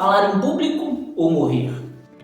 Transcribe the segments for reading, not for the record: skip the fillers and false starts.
Falar em público ou morrer?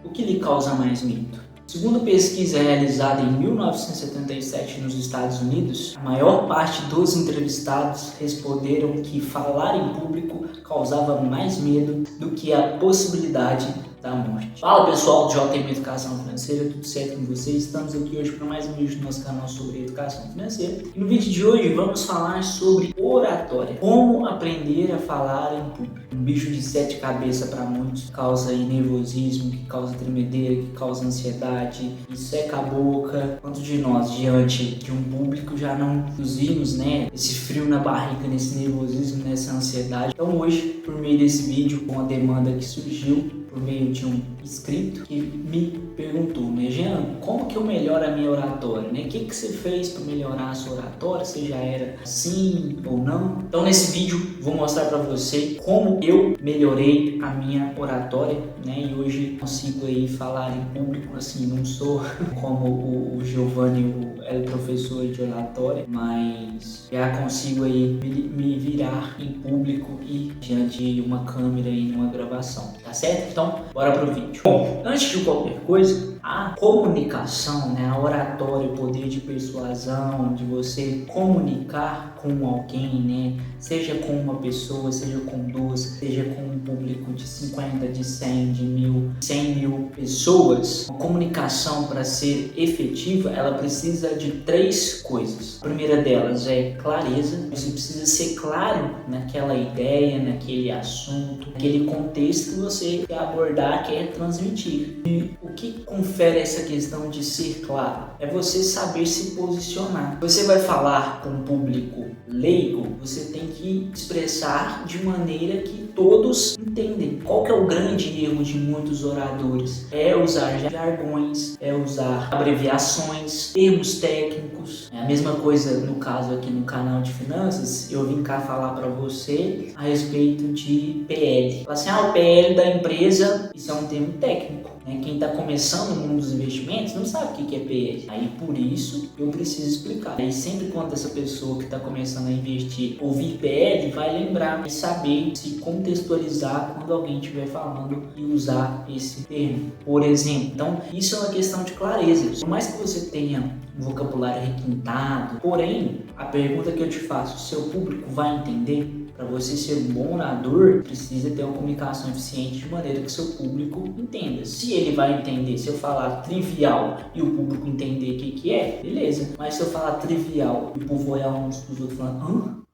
O que lhe causa mais medo? Segundo pesquisa realizada em 1977 nos Estados Unidos, a maior parte dos entrevistados responderam que falar em público causava mais medo do que a possibilidade da morte. Fala pessoal do JM Educação Financeira, tudo certo com vocês? Estamos aqui hoje para mais um vídeo do nosso canal sobre educação financeira. E no vídeo de hoje vamos falar sobre oratória, como aprender a falar em público. Um bicho de sete cabeças para muitos, que causa nervosismo, que causa tremedeira, que causa ansiedade, que seca a boca. Quantos de nós diante de um público já não nos vimos, esse frio na barriga, nesse nervosismo, nessa ansiedade? Então hoje, por meio desse vídeo, com a demanda que surgiu, por meio de um inscrito que me perguntou, Jean, como que eu melhoro a minha oratória? O que você fez para melhorar a sua oratória? Você já era assim ou não? Então nesse vídeo vou mostrar para você como eu melhorei a minha oratória, e hoje consigo aí falar em público, assim, não sou como o Giovanni, é professor de oratória, mas já consigo aí me virar em público e diante de uma câmera e numa gravação, tá certo? Então, bora pro vídeo. Bom, antes de qualquer coisa, a comunicação, a oratória, o poder de persuasão, de você comunicar com alguém, seja com uma pessoa, seja com duas, seja com um público de 50, de 100, de 1000, 100 mil pessoas. A comunicação, para ser efetiva, ela precisa de três coisas. A primeira delas é clareza. Você precisa ser claro naquela ideia, naquele assunto, naquele contexto que você quer abordar, quer transmitir. E o que confere essa questão de ser claro? É você saber se posicionar. Você vai falar com um público leigo, você tem que expressar de maneira que todos entendem. Qual que é o grande erro de muitos oradores? É usar jargões, é usar abreviações, termos técnicos. É a mesma coisa no caso aqui no canal de finanças, eu vim cá falar para você a respeito de PL. Fala assim, o PL da empresa, isso é um termo técnico. Quem está começando no mundo dos investimentos não sabe o que é PL. Aí por isso eu preciso explicar. Aí sempre quando essa pessoa que está começando a investir ouvir PL, vai lembrar e saber se contextualizar quando alguém estiver falando e usar esse termo. Por exemplo, então isso é uma questão de clareza. Por mais que você tenha um vocabulário requintado, porém a pergunta que eu te faço, o seu público vai entender? Para você ser um bom orador, precisa ter uma comunicação eficiente de maneira que seu público entenda. Se ele vai entender, se eu falar trivial e o público entender o que é, beleza. Mas se eu falar trivial e o povo olhar uns para os outros falando,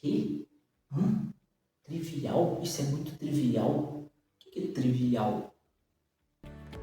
Que? Trivial? Isso é muito trivial? O que é trivial?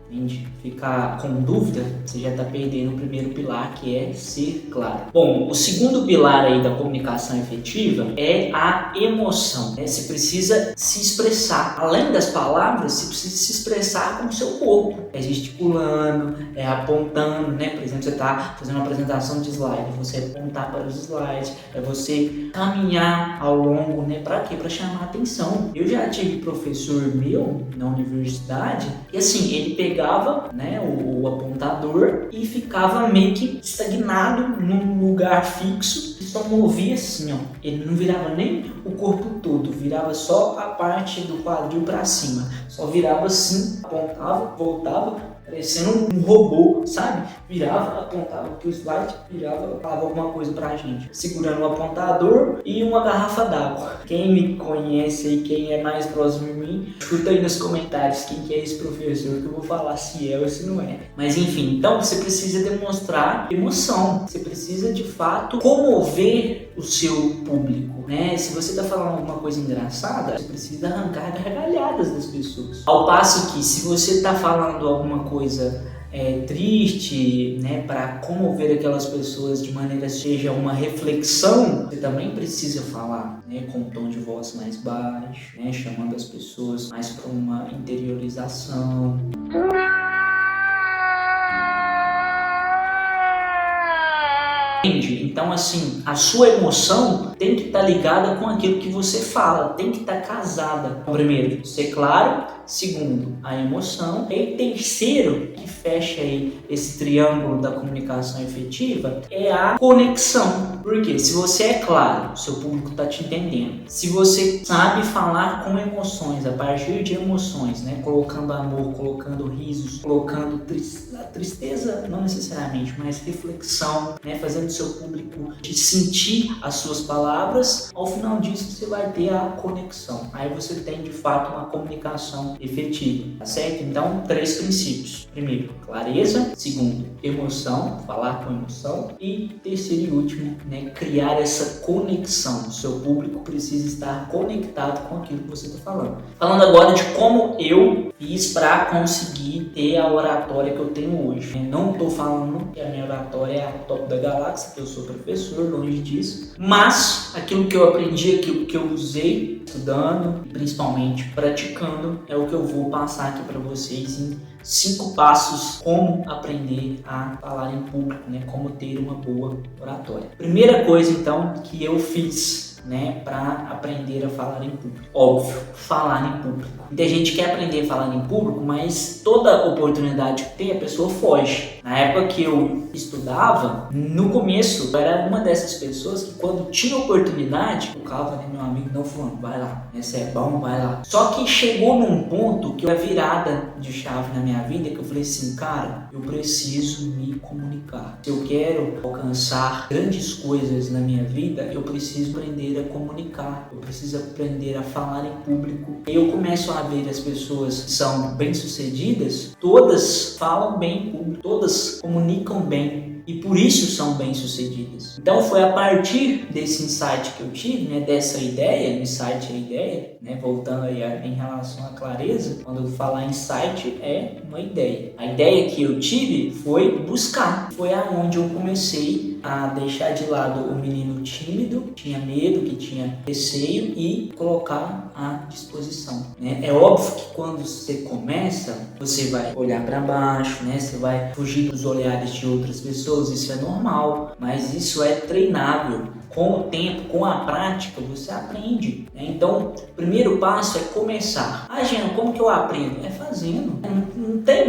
Entende? Ficar com dúvida, você já está perdendo o primeiro pilar, que é ser claro. Bom, o segundo pilar aí da comunicação efetiva é a emoção. Você precisa se expressar. Além das palavras, você precisa se expressar com o seu corpo. É gesticulando, é apontando, Por exemplo, você está fazendo uma apresentação de slide, você apontar para os slides, é você caminhar ao longo, Para quê? Para chamar a atenção. Eu já tive professor meu na universidade e assim, ele pegava o apontador e ficava meio que estagnado num lugar fixo e só movia assim, Ele não virava nem o corpo todo, virava só a parte do quadril para cima. Só virava assim, apontava, voltava, parecendo um robô, sabe? Virava, apontava aqui o slide, virava, falava alguma coisa pra gente. Segurando um apontador e uma garrafa d'água. Quem me conhece e quem é mais próximo de mim, escuta aí nos comentários quem que é esse professor, que eu vou falar se é ou se não é. Mas enfim, então você precisa demonstrar emoção. Você precisa de fato comover o seu público, Se você está falando alguma coisa engraçada, você precisa arrancar gargalhadas das pessoas. Ao passo que se você está falando alguma coisa triste, para comover aquelas pessoas de maneira que seja uma reflexão, você também precisa falar, com um tom de voz mais baixo, chamando as pessoas mais para uma interiorização. Então, assim, a sua emoção tem que estar ligada com aquilo que você fala, tem que estar casada. Primeiro, ser claro. Segundo, a emoção. E terceiro, que fecha aí esse triângulo da comunicação efetiva, é a conexão. Porque se você é claro, seu público está te entendendo. Se você sabe falar com emoções, a partir de emoções, né? Colocando amor, colocando risos, colocando tristeza, não necessariamente, mas reflexão, né? Fazendo seu público te sentir as suas palavras, ao final disso você vai ter a conexão. Aí você tem de fato uma comunicação efetiva, tá certo? Então, 3 princípios. Primeiro, clareza. Segundo, emoção, falar com emoção. E terceiro e último, né, criar essa conexão. O seu público precisa estar conectado com aquilo que você está falando. Falando agora de como eu fiz para conseguir ter a oratória que eu tenho hoje. Não estou falando que a minha oratória é a top da galáxia, que eu sou professor, longe disso. Mas aquilo que eu aprendi, aquilo que eu usei estudando e principalmente praticando é o que eu vou passar aqui para vocês em 5 passos como aprender a falar em público, né? Como ter uma boa oratória. Primeira coisa então que eu fiz, né, para aprender a falar em público. Óbvio, falar em público. Muita gente quer aprender a falar em público, mas toda oportunidade que tem, a pessoa foge. Na época que eu estudava, no começo, eu era uma dessas pessoas que quando tinha oportunidade, tocava, né, meu amigo, não, fulano, vai lá, esse é bom, vai lá. Só que chegou num ponto que a virada de chave na minha vida, que eu falei assim, cara, eu preciso me comunicar. Se eu quero alcançar grandes coisas na minha vida, eu preciso aprender a comunicar, eu preciso aprender a falar em público. Eu começo a ver as pessoas que são bem-sucedidas, todas falam bem em público, todas comunicam bem e por isso são bem-sucedidas. Então foi a partir desse insight que eu tive, né, dessa ideia, insight é ideia, né, voltando aí em relação à clareza, quando eu falar insight é uma ideia. A ideia que eu tive foi buscar, foi aonde eu comecei a deixar de lado o menino tímido, que tinha medo, que tinha receio e colocar à disposição, né? É óbvio que quando você começa, você vai olhar para baixo, né? Você vai fugir dos olhares de outras pessoas, isso é normal, mas isso é treinável. Com o tempo, com a prática, você aprende, né? Então, o primeiro passo é começar. Ah, Jean, como que eu aprendo? É fazendo.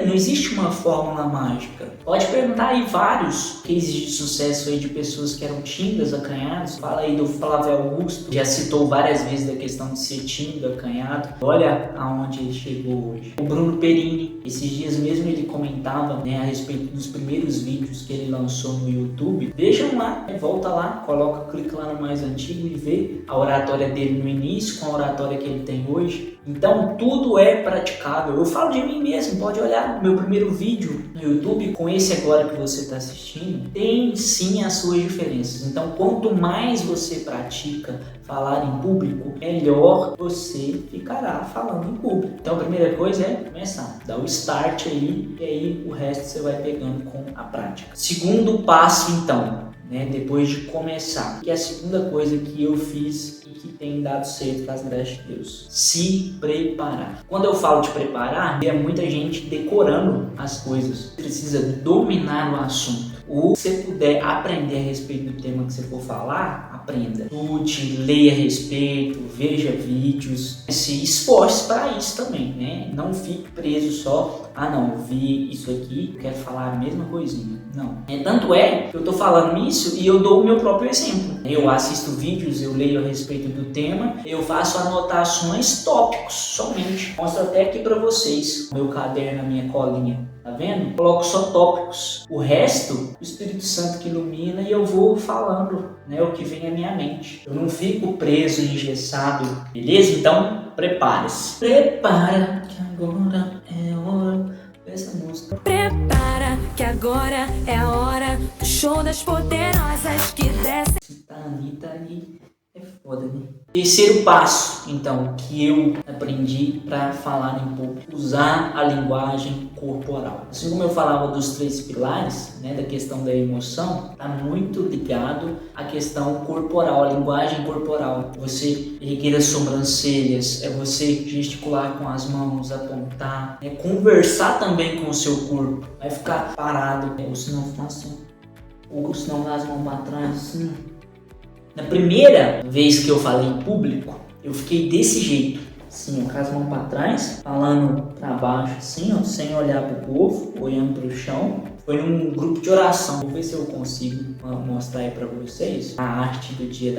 Não existe uma fórmula mágica. Pode perguntar aí vários cases de sucesso aí de pessoas que eram tímidas, acanhadas. Fala aí do Flávio Augusto, já citou várias vezes da questão de ser tímido, acanhado. Olha aonde ele chegou hoje. O Bruno Perini, esses dias mesmo ele comentava, né, a respeito dos primeiros vídeos que ele lançou no YouTube. Vejam lá, volta lá, clica lá no mais antigo e vê a oratória dele no início com a oratória que ele tem hoje. Então tudo é praticável. Eu falo de mim mesmo, pode olhar no meu primeiro vídeo no YouTube com esse agora que você está assistindo, tem sim as suas diferenças. Então quanto mais você pratica falar em público, melhor você ficará falando em público. Então a primeira coisa é começar, dar o start aí e aí o resto você vai pegando com a prática. Segundo passo então, né, depois de começar, que é a segunda coisa que eu fiz e que tem dado certo, com as graças de Deus, se preparar. Quando eu falo de preparar, é muita gente decorando as coisas, precisa dominar o assunto. Ou se você puder aprender a respeito do tema que você for falar, aprenda. Estude, leia a respeito, veja vídeos, se esforce para isso também, né? Não fique preso só, não, eu vi isso aqui, eu quero falar a mesma coisinha. Não. Tanto é que eu estou falando isso e eu dou o meu próprio exemplo. Eu assisto vídeos, eu leio a respeito do tema, eu faço anotações tópicos somente. Mostro até aqui para vocês, meu caderno, a minha colinha. Tá vendo? Coloco só tópicos. O resto, o Espírito Santo que ilumina e eu vou falando, né, o que vem à minha mente. Eu não fico preso, engessado, beleza? Então, prepare-se. Prepara que agora é hora dessa música. Prepara que agora é a hora do show das poderosas que descem. Tá, Anitta ali. É foda, né? Terceiro passo, então, que eu aprendi para falar em público, usar a linguagem corporal. Assim como eu falava dos 3 pilares, né, da questão da emoção, tá muito ligado à questão corporal, à linguagem corporal. Você erguer as sobrancelhas, é você gesticular com as mãos, apontar, conversar também com o seu corpo. Vai ficar parado, ou se não, assim, ou se não dá as mãos para trás, assim. Na primeira vez que eu falei em público, eu fiquei desse jeito, assim, com as mãos para trás, falando para baixo, assim, ó, sem olhar pro povo, olhando pro chão. Foi num grupo de oração. Vou ver se eu consigo mostrar aí pra vocês a arte do dia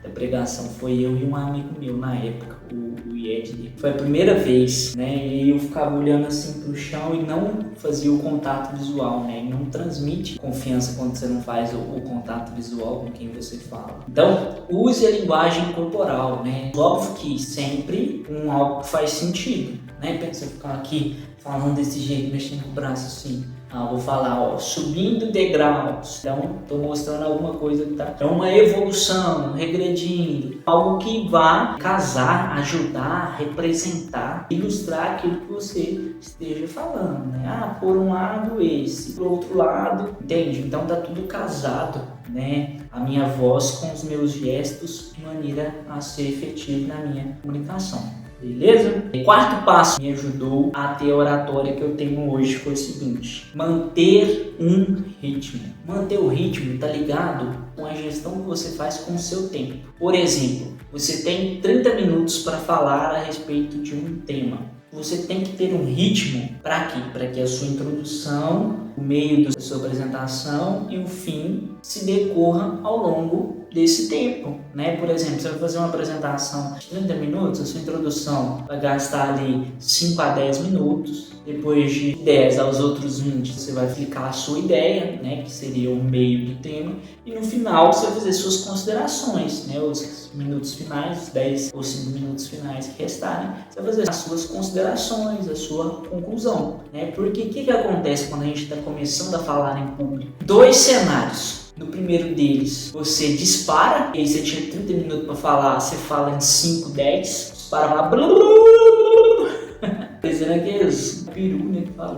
da pregação. Foi eu e um amigo meu na época, o Yed. Foi a primeira vez, né? E eu ficava olhando assim pro chão e não fazia o contato visual, né? E não transmite confiança quando você não faz o contato visual com quem você fala. Então, use a linguagem corporal, né? Óbvio que sempre algo que faz sentido, né? Pensa ficar aqui falando desse jeito, mexendo com o braço assim. Vou falar, ó, subindo degraus. Então, estou mostrando alguma coisa que tá. Então, uma evolução, regredindo. Algo que vá casar, ajudar, representar, ilustrar aquilo que você esteja falando, né? Por um lado esse, por outro lado, entende? Então, tá tudo casado, né? A minha voz com os meus gestos de maneira a ser efetivo na minha comunicação. Beleza? O quarto passo que me ajudou a ter a oratória que eu tenho hoje foi o seguinte: manter um ritmo. Manter o ritmo tá ligado com a gestão que você faz com o seu tempo. Por exemplo, você tem 30 minutos para falar a respeito de um tema. Você tem que ter um ritmo para quê? Para que a sua introdução, o meio da sua apresentação e o fim se decorra ao longo desse tempo, né? Por exemplo, você vai fazer uma apresentação de 30 minutos, a sua introdução vai gastar ali 5 a 10 minutos, depois de 10 aos outros 20 você vai explicar a sua ideia, né? Que seria o meio do tema, e no final você vai fazer suas considerações, né? Os minutos finais, os 10 ou 5 minutos finais que restarem, você vai fazer as suas considerações, a sua conclusão, né? Porque o que acontece quando a gente está começando a falar em público? 2 cenários. No primeiro deles, você dispara, e aí você tinha 30 minutos para falar, você fala em 5, 10, dispara lá, parecendo aqueles peru, né, que fala,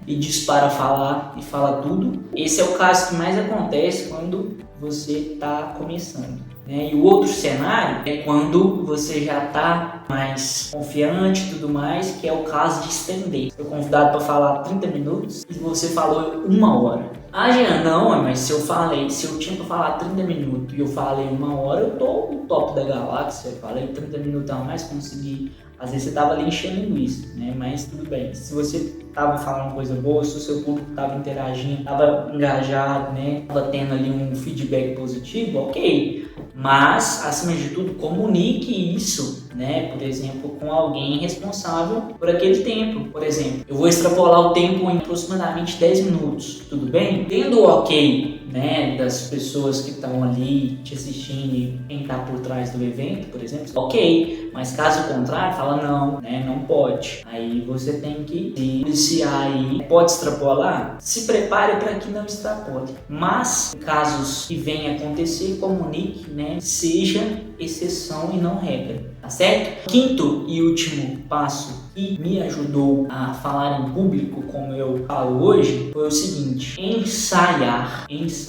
e dispara a falar e fala tudo. Esse é o caso que mais acontece quando você está começando, né? E o outro cenário é quando você já está mais confiante e tudo mais, que é o caso de estender. Foi convidado para falar 30 minutos e você falou 1 hora. Jean, não, mas se eu tinha para falar 30 minutos e eu falei 1 hora, eu tô no top da galáxia. Eu falei 30 minutos a mais, consegui. Às vezes você tava ali enchendo linguiça, né? Mas tudo bem. Se você tava falando coisa boa, se o seu público tava interagindo, tava engajado, né? Tava tendo ali um feedback positivo, ok. Mas, acima de tudo, comunique isso, né? Por exemplo, com alguém responsável por aquele tempo. Por exemplo, eu vou extrapolar o tempo em aproximadamente 10 minutos, tudo bem? Tendo o ok, né, das pessoas que estão ali te assistindo e quem está por trás do evento, por exemplo, ok. Mas caso contrário, fala não, né? Não pode. Aí você tem que se policiar aí. Pode extrapolar? Se prepare para que não extrapole. Mas, em casos que venham acontecer, comunique, né? Seja exceção e não regra, tá certo? Quinto e último passo que me ajudou a falar em público, como eu falo hoje, foi o seguinte: ensaiar. Ensaio.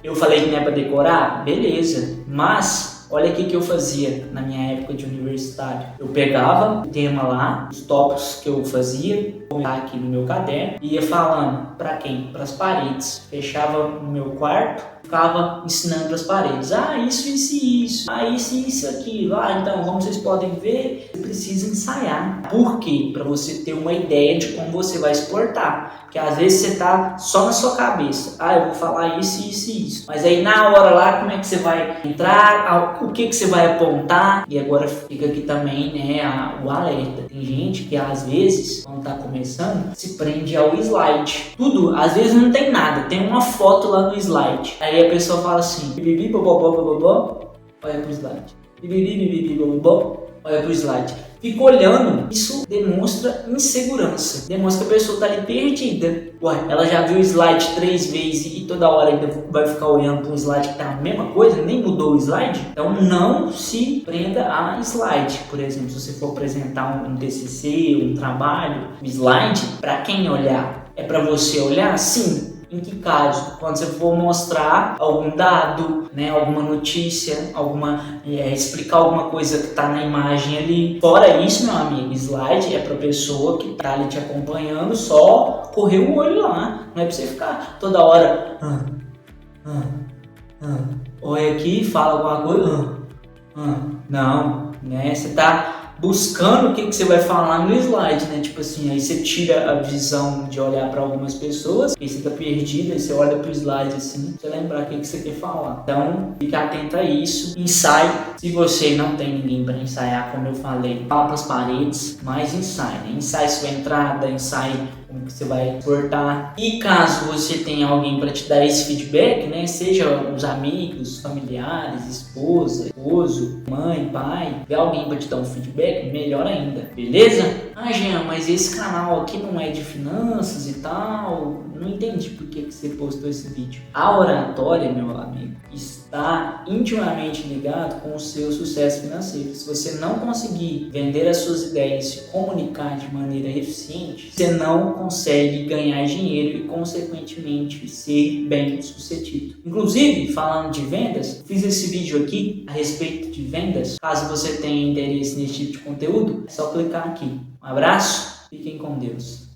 Eu falei que não é para decorar? Beleza, mas olha o que eu fazia na minha época de universitário. Eu pegava o tema lá, os tópicos que eu fazia, colocar aqui no meu caderno, e ia falando para quem? Para as paredes. Fechava no meu quarto, ficava ensinando para as paredes. Isso, isso, aquilo. Então, como vocês podem ver, você precisa ensaiar. Por quê? Para você ter uma ideia de como você vai exportar. Porque às vezes você tá só na sua cabeça. Eu vou falar isso. Mas aí na hora lá, como é que você vai entrar? O que você vai apontar? E agora fica aqui também, né, o alerta. Tem gente que às vezes, quando tá começando, se prende ao slide. Tudo, às vezes não tem nada. Tem uma foto lá no slide. Aí a pessoa fala assim, bibibi, bobobó, olha pro slide. Bibibi, bobobó, olha pro slide. Fica olhando, isso demonstra insegurança. Demonstra que a pessoa tá ali perdida. Ela já viu o slide 3 vezes e toda hora ainda vai ficar olhando para um slide que tá a mesma coisa, nem mudou o slide. Então não se prenda a slide. Por exemplo, se você for apresentar um TCC, um trabalho, o slide, para quem olhar? É para você olhar? Sim. Em que caso? Quando você for mostrar algum dado, né, alguma notícia, explicar alguma coisa que está na imagem ali. Fora isso, meu amigo, slide é para pessoa que está ali te acompanhando, só correr o olho lá. Não é para você ficar toda hora olha aqui, fala alguma coisa. Não, né? Você tá buscando o que você vai falar no slide, né? Tipo assim, aí você tira a visão de olhar para algumas pessoas, aí você tá perdido, aí você olha pro slide assim, pra você lembrar o que você quer falar. Então, fica atento a isso. Ensaie. Se você não tem ninguém para ensaiar, como eu falei, fala pras paredes, mas ensaie, né? Ensaie sua entrada, ensaie como que você vai cortar. E caso você tenha alguém para te dar esse feedback, né? Seja os amigos, familiares, esposa, esposo, mãe, pai, tiver alguém para te dar um feedback, melhor ainda, beleza? Jean, mas esse canal aqui não é de finanças e tal. Não entendi por que você postou esse vídeo. A oratória, meu amigo, está intimamente ligado com o seu sucesso financeiro. Se você não conseguir vender as suas ideias e se comunicar de maneira eficiente, você não consegue ganhar dinheiro e, consequentemente, ser bem sucedido. Inclusive, falando de vendas, fiz esse vídeo aqui a respeito de vendas. Caso você tenha interesse nesse tipo de conteúdo, é só clicar aqui. Um abraço, fiquem com Deus.